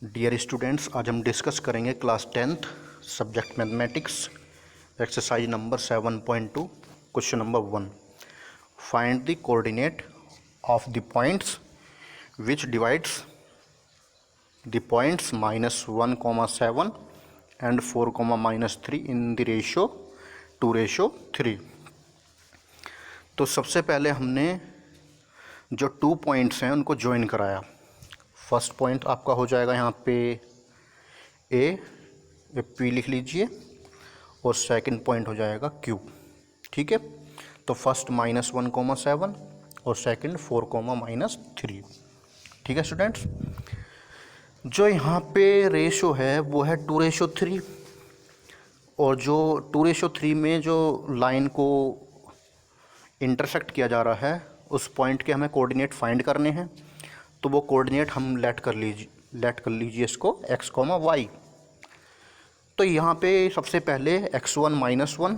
Dear students, आज हम discuss करेंगे class 10th subject mathematics exercise number 7.2 question number 1। Find the coordinate of the points which divides the points -1,7 and 4,-3 in the ratio 2:3। तो सबसे पहले हमने जो 2 points हैं उनको ज्वाइन कराया। फर्स्ट पॉइंट आपका हो जाएगा यहाँ पे ए पी लिख लीजिए, और सेकंड पॉइंट हो जाएगा क्यू। ठीक है, तो फर्स्ट -1,7 और सेकंड 4,-3। ठीक है स्टूडेंट्स, जो यहाँ पे रेशो है वो है 2:3, और जो 2:3 में जो लाइन को इंटरसेक्ट किया जा रहा है उस पॉइंट के हमें कोऑर्डिनेट फाइंड करने हैं। तो वो कोऑर्डिनेट हम लेट कर लीजिए इसको x, y। तो यहाँ पे सबसे पहले x1 -1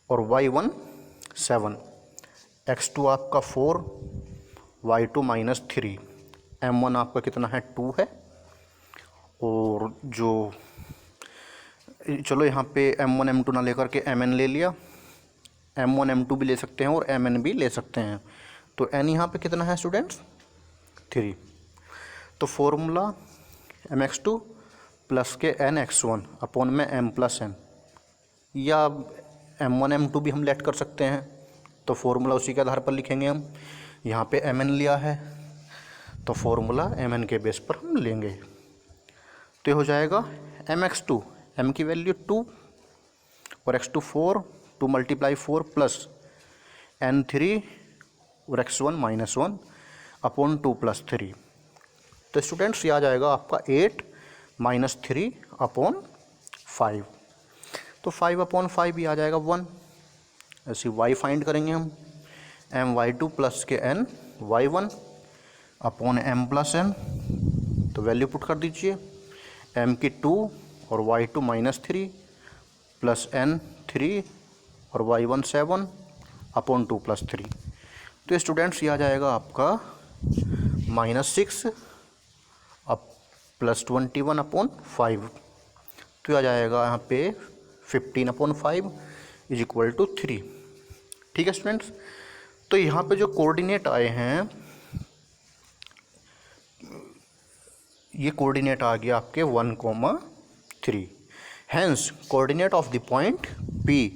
और y1 7, x2 आपका 4, y2 -3, m1 आपका कितना है 2 है। और जो चलो यहाँ पे m1 m2 ना लेकर के mn ले लिया, m1 m2 भी ले सकते हैं और mn भी ले सकते हैं। तो n यहाँ पे कितना है स्टूडेंट्स 3। तो फॉर्मूला mx2 प्लस के nx1 अपॉन में m प्लस n, या m1 m2 भी हम लेट कर सकते हैं। तो फॉर्मूला उसी के आधार पर लिखेंगे हम। यहाँ पे mn लिया है तो फॉर्मूला mn के बेस पर हम लेंगे। तो ये हो जाएगा mx2, m की वैल्यू 2 और x2 4, 2 × 4 प्लस n3 और x1 -1 अपॉन 2 + 3। तो स्टूडेंट्स ये आ जाएगा आपका 8 - 3 अपॉन 5। तो 5 अपॉन 5 भी आ जाएगा 1। ऐसे y फाइंड करेंगे हम, my2 प्लस के n y1 upon m plus n। तो वैल्यू पुट कर दीजिए, m की 2 और y2 -3 प्लस n 3 और y1 7 अपॉन 2 + 3। तो स्टूडेंट्स ये आ जाएगा आपका -6 अब प्लस 21 अपॉन 5। तो आ जाएगा यहाँ पे 15 अपॉन 5 = 3। ठीक है स्टूडेंट्स, तो यहाँ पे जो कोऑर्डिनेट आए हैं ये कोऑर्डिनेट आ गया आपके 1,3। Hence coordinate of the point P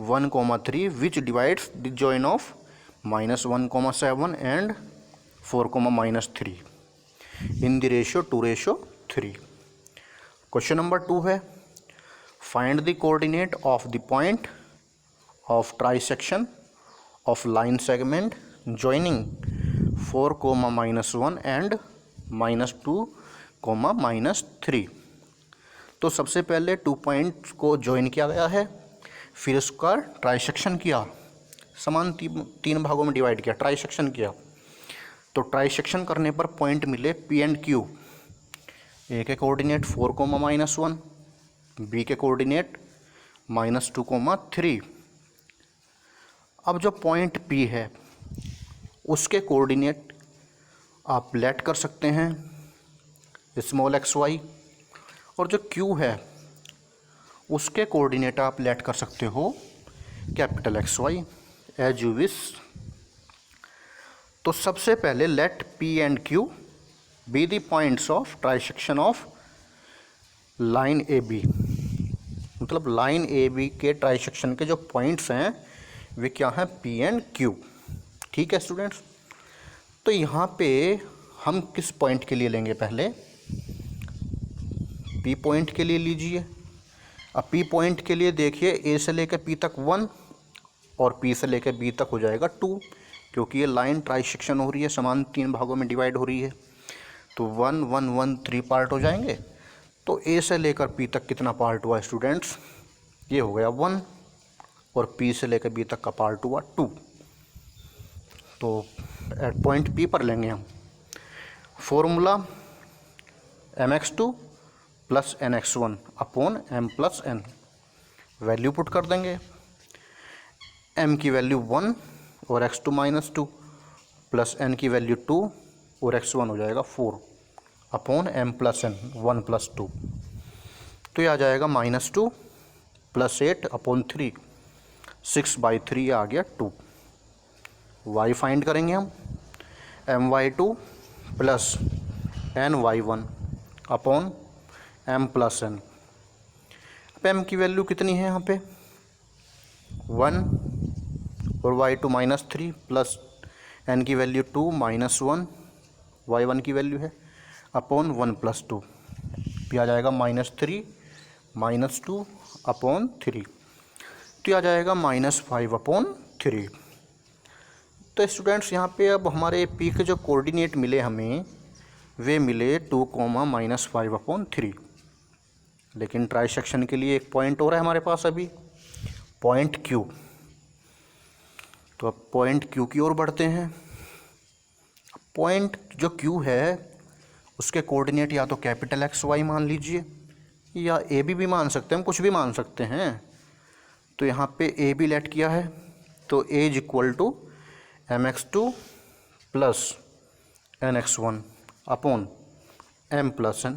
1,3 which divides the join of -1,7 and 4,-3 in the ratio 2:3। Question number 2 है, find the coordinate of the point of trisection of line segment joining 4,-1 and -2,-3। तो सबसे पहले 2 points को join किया गया है, फिर उसका ट्राइसेक्शन किया, समान 3 भागों में डिवाइड किया, ट्राइसेक्शन किया। तो ट्राइसेक्शन करने पर पॉइंट मिले P एंड Q। ए के कोऑर्डिनेट 4,-1, बी के कोऑर्डिनेट -2,3। अब जो पॉइंट P है उसके कोऑर्डिनेट आप लेट कर सकते हैं स्मॉल xy, और जो Q है उसके कोऑर्डिनेट आप लेट कर सकते हो capital XY, as you wish. तो सबसे पहले let P and Q be the points of trisection of line AB। मतलब लाइन AB के ट्राइसेक्शन के जो पॉइंट्स हैं वे क्या हैं P एंड Q। ठीक है स्टूडेंट्स, तो यहाँ पे हम किस पॉइंट के लिए लेंगे, पहले P पॉइंट के लिए लीजिए। अब P पॉइंट के लिए देखिए A से लेकर P तक 1 और P से लेकर B तक हो जाएगा 2, क्योंकि ये लाइन ट्राइसेक्शन हो रही है, समान 3 भागों में डिवाइड हो रही है। तो 1 1 1 3 पार्ट हो जाएंगे। तो A से लेकर P तक कितना पार्ट हुआ स्टूडेंट्स, ये हो गया 1, और P से लेकर B तक का पार्ट हुआ 2। तो एट पॉइंट P पर लेंगे हम formula mx2 plus nx1 upon m plus n। Value put कर देंगे, m की वैल्यू 1 और x2 -2 प्लस n की वैल्यू 2 और x1 हो जाएगा 4 upon m plus n 1 plus 2। तो ये आ जाएगा -2 प्लस 8 अपॉन 3, 6/3 आ गया 2। y फाइंड करेंगे हम, my2 plus ny1 upon m plus n। अब m की वैल्यू कितनी है यहाँ पे 1 और y2 -3 प्लस n की वैल्यू 2 -1, y1 की वैल्यू है अपॉन 1 प्लस 2, भी आ जाएगा -3 -2 अपॉन 3, तो ये आ जाएगा -5 अपॉन 3। तो स्टूडेंट्स यहाँ पे अब हमारे पी के जो कोऑर्डिनेट मिले हमें वे मिले 2, -5 अपॉन 3। लेकिन ट्राइसेक्शन के लिए एक पॉइंट और है हमारे पास अभी, पॉइंट क्यू। तो अब पॉइंट क्यू की ओर बढ़ते हैं। पॉइंट जो क्यू है उसके कोऑर्डिनेट या तो कैपिटल XY मान लीजिए या ए भी मान सकते हैं, हम कुछ भी मान सकते हैं। तो यहाँ पे ए भी लेट किया है, तो A is equal to mx2 plus nx1 upon m plus n।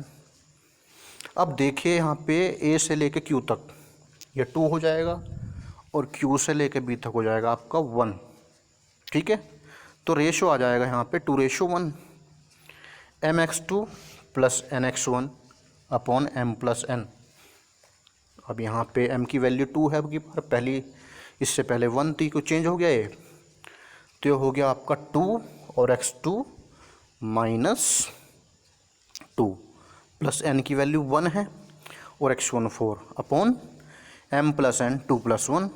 अब देखिए यहाँ पे ए से लेके क्यू तक ये 2 हो जाएगा और क्यू से लेके बी तक हो जाएगा आपका 1, ठीक है। तो रेशो आ जाएगा यहाँ पे 2:1, mx2 plus nx1 upon m plus n। अब यहाँ पे m की वैल्यू 2 है, अब पहली इससे पहले 1 थी, कुछ चेंज हो गया ये, तो ये हो गया आपका 2 और x2 माइनस 2 प्लस n की वैल्यू 1 है और x1 4 upon m plus n 2 plus 1।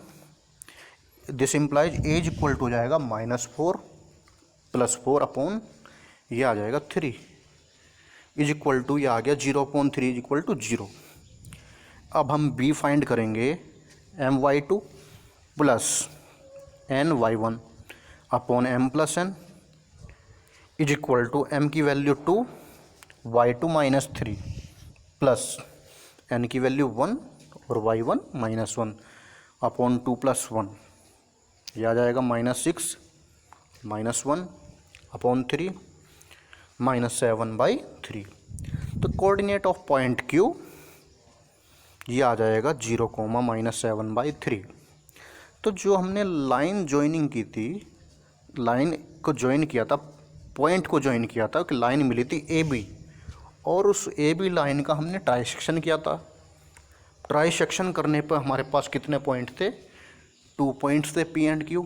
This implies as equal to हो जाएगा -4 प्लस 4 अपॉन ये आ जाएगा 3 इज इक्वल टू, ये आ गया 0/3 इज इक्वल टू 0। अब हम b फाइंड करेंगे my2 plus ny1 upon m plus n is equal to m की वैल्यू 2, y2 -3 प्लस n की वैल्यू 1 और y1 -1 अपॉन 2 प्लस 1, यह आ जाएगा -6 -1 अपॉन 3 -7/3। तो कोऑर्डिनेट ऑफ पॉइंट Q ये आ जाएगा 0, -7/3। तो जो हमने लाइन ज्वाइनिंग की थी, लाइन को ज्वाइन किया था, पॉइंट को ज्वाइन किया था कि लाइन मिली थी AB, और उस AB लाइन का हमने ट्राइसेक्शन किया था। ट्राइसेक्शन करने पर हमारे पास कितने पॉइंट थे, 2 पॉइंट्स थे P एंड Q।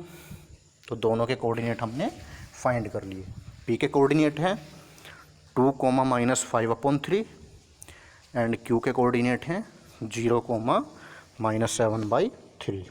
तो दोनों के कोऑर्डिनेट हमने फाइंड कर लिए। P के कोऑर्डिनेट हैं 2, -5/3 एंड Q के कोऑर्डिनेट हैं 0, -7/3।